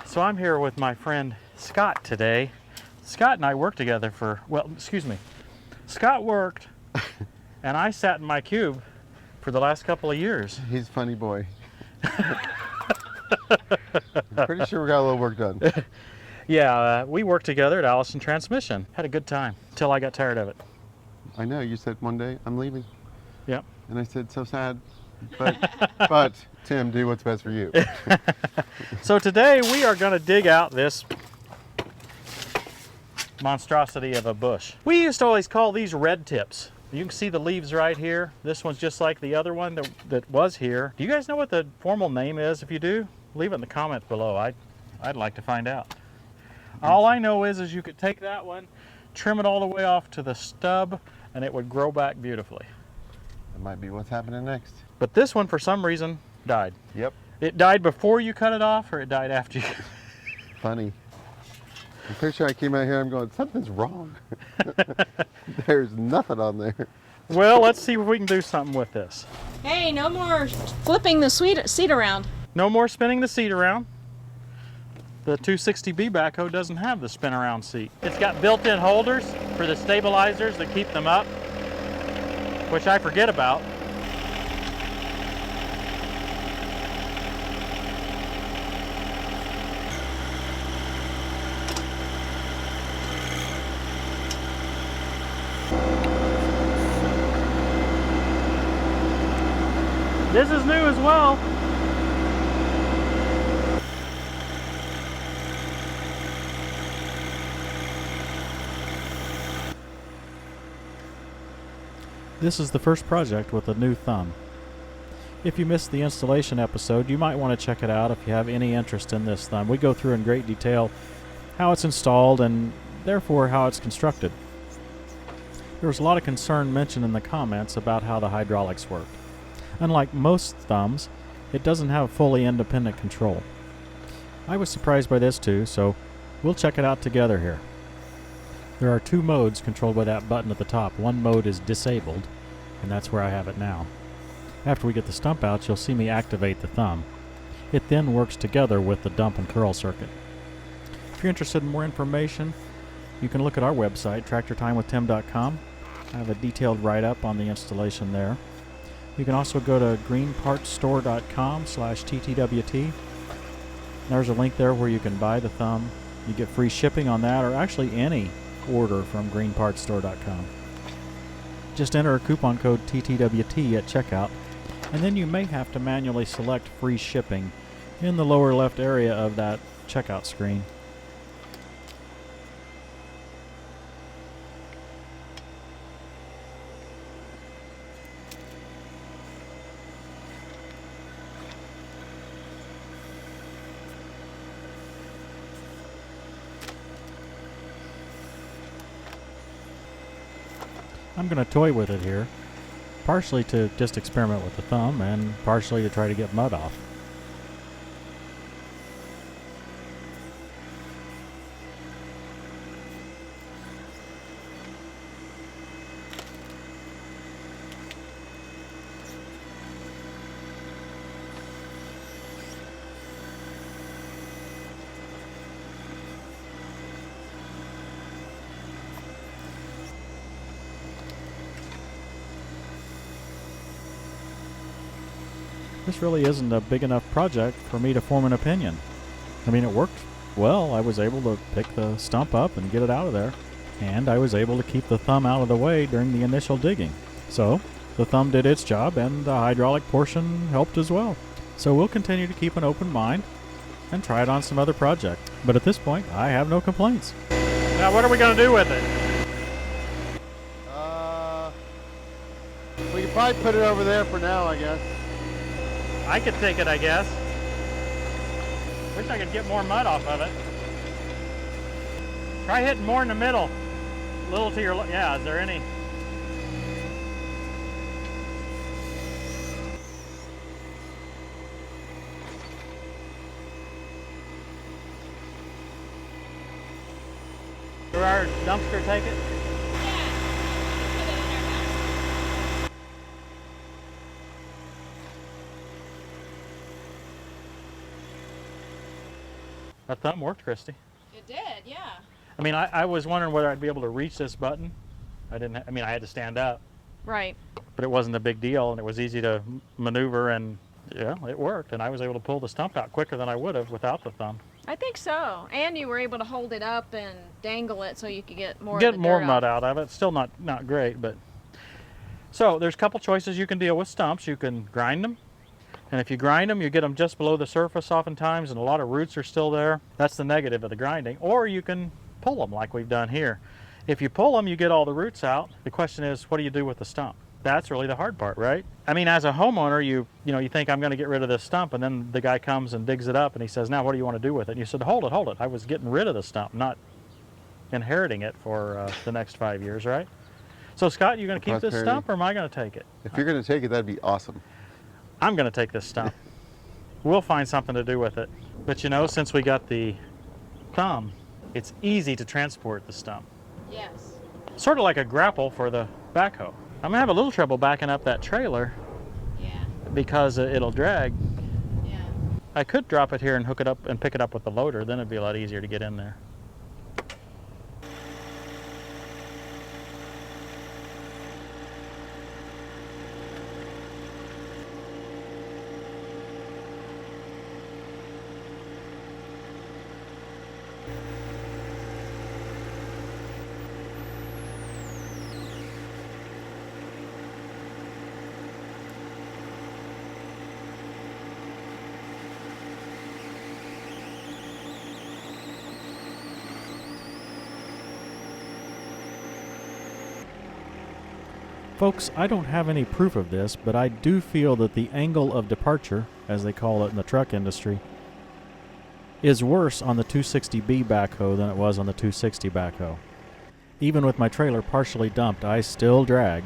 So I'm here with my friend Scott today. Scott and I worked together for, well, excuse me. Scott worked and I sat in my cube for the last couple of years. He's a funny boy. I'm pretty sure we got a little work done. Yeah, we worked together at Allison Transmission. Had a good time until I got tired of it. I know, you said one day, I'm leaving. Yep. And I said, so sad. But Tim, do what's best for you. So today we are going to dig out this monstrosity of a bush. We used to always call these red tips. You can see the leaves right here. This one's just like the other one that was here. Do you guys know what the formal name is? If you do, leave it in the comments below. I'd like to find out. All I know is you could take that one, trim it all the way off to the stub, and it would grow back beautifully. That might be what's happening next. But this one, for some reason, died. Yep. It died before you cut it off, or it died after you? Funny. I'm pretty sure I came out here, I'm going, something's wrong. There's nothing on there. Well, let's see if we can do something with this. Hey, no more flipping the seat around. No more spinning the seat around. The 260B Backhoe doesn't have the spin around seat. It's got built-in holders for the stabilizers that keep them up, which I forget about. This is new as well. This is the first project with a new thumb. If you missed the installation episode, you might want to check it out if you have any interest in this thumb. We go through in great detail how it's installed and therefore how it's constructed. There was a lot of concern mentioned in the comments about how the hydraulics worked. Unlike most thumbs, it doesn't have fully independent control. I was surprised by this too, so we'll check it out together here. There are two modes controlled by that button at the top. One mode is disabled, and that's where I have it now. After we get the stump out, you'll see me activate the thumb. It then works together with the dump and curl circuit. If you're interested in more information, you can look at our website, tractortimewithtim.com. I have a detailed write-up on the installation there. You can also go to greenpartsstore.com/TTWT. There's a link there where you can buy the thumb. You get free shipping on that, or actually any order from greenpartsstore.com. Just enter a coupon code TTWT at checkout, and then you may have to manually select free shipping in the lower left area of that checkout screen. I'm going to toy with it here, partially to just experiment with the thumb and partially to try to get mud off. This really isn't a big enough project for me to form an opinion. I mean, it worked well. I was able to pick the stump up and get it out of there, and I was able to keep the thumb out of the way during the initial digging. So the thumb did its job, and the hydraulic portion helped as well. So we'll continue to keep an open mind and try it on some other project. But at this point, I have no complaints. Now, what are we going to do with it? We could probably put it over there for now, I guess. I could take it, I guess. Wish I could get more mud off of it. Try hitting more in the middle. A little to your left. Yeah, is there any? Did our dumpster take it? That thumb worked, Christy. It did, yeah. I mean, I was wondering whether I'd be able to reach this button. I didn't. I mean, I had to stand up. Right. But it wasn't a big deal, and it was easy to maneuver, and yeah, it worked. And I was able to pull the stump out quicker than I would have without the thumb. I think so. And you were able to hold it up and dangle it so you could get more Get of the more dirt mud off. out of it. Still not great, but. So there's a couple choices you can deal with stumps. You can grind them. And if you grind them, you get them just below the surface oftentimes, and a lot of roots are still there. That's the negative of the grinding. Or you can pull them like we've done here. If you pull them, you get all the roots out. The question is, what do you do with the stump? That's really the hard part, right? I mean, as a homeowner, you think, I'm going to get rid of this stump, and then the guy comes and digs it up, and he says, now what do you want to do with it? And you said, hold it. I was getting rid of the stump, not inheriting it for the next 5 years, right? So Scott, you going to keep this stump, or am I going to take it? If you're going to take it, that'd be awesome. I'm going to take this stump. We'll find something to do with it. But you know, since we got the thumb, it's easy to transport the stump. Yes. Sort of like a grapple for the backhoe. I'm going to have a little trouble backing up that trailer. Yeah. Because it'll drag. Yeah. I could drop it here and hook it up and pick it up with the loader, then it'd be a lot easier to get in there. Folks, I don't have any proof of this, but I do feel that the angle of departure, as they call it in the truck industry, is worse on the 260B backhoe than it was on the 260 backhoe. Even with my trailer partially dumped, I still drag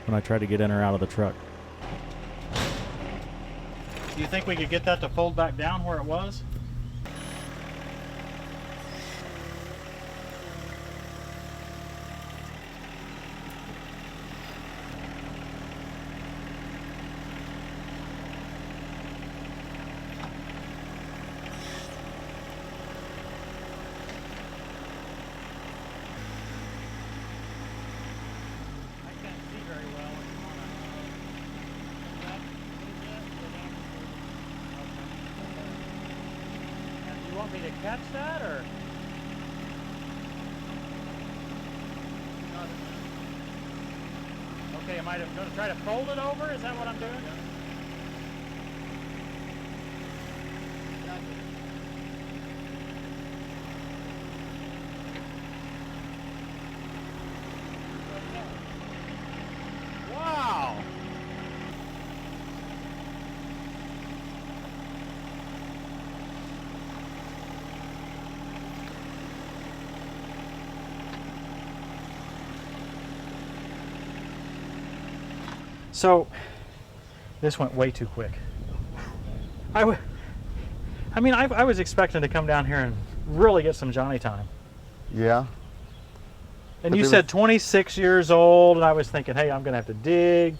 when I try to get in or out of the truck. Do you think we could get that to fold back down where it was? You want me to catch that, or? Okay, am I going to try to fold it over? Is that what I'm doing? Wow! So, this went way too quick. I was expecting to come down here and really get some Johnny time. Yeah. And But you there said was- 26 years old, and I was thinking, hey, I'm going to have to dig,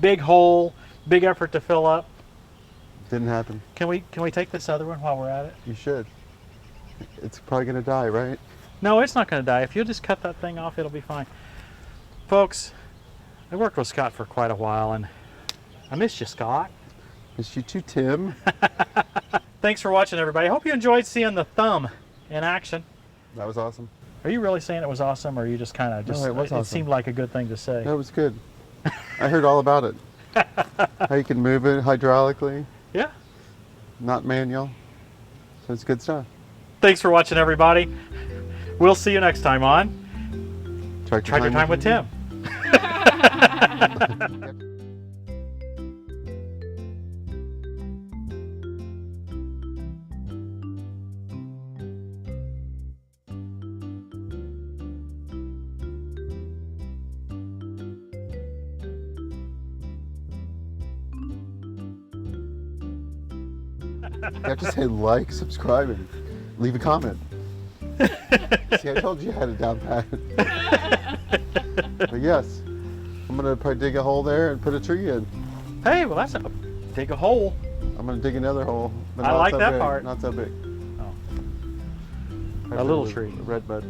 big hole, big effort to fill up. Didn't happen. Can we take this other one while we're at it? You should. It's probably going to die, right? No, it's not going to die. If you'll just cut that thing off, it'll be fine. Folks, I worked with Scott for quite a while, and I missed you, Scott. Miss you too, Tim. Thanks for watching, everybody. I hope you enjoyed seeing the thumb in action. That was awesome. Are you really saying it was awesome, or are you just kind of No, it was awesome. seemed like a good thing to say? That was good. I heard all about it. How you can move it hydraulically, Yeah. not manual. So it's good stuff. Thanks for watching, everybody. We'll see you next time on Tractor Time with Tim. You have to say like, subscribe, and leave a comment. See, I told you I had it down pat. But yes, I'm going to probably dig a hole there and put a tree in. Hey, well, dig a hole. I'm going to dig another hole. But I not like so that big, part. Not so big. Oh. A little tree. Red bud.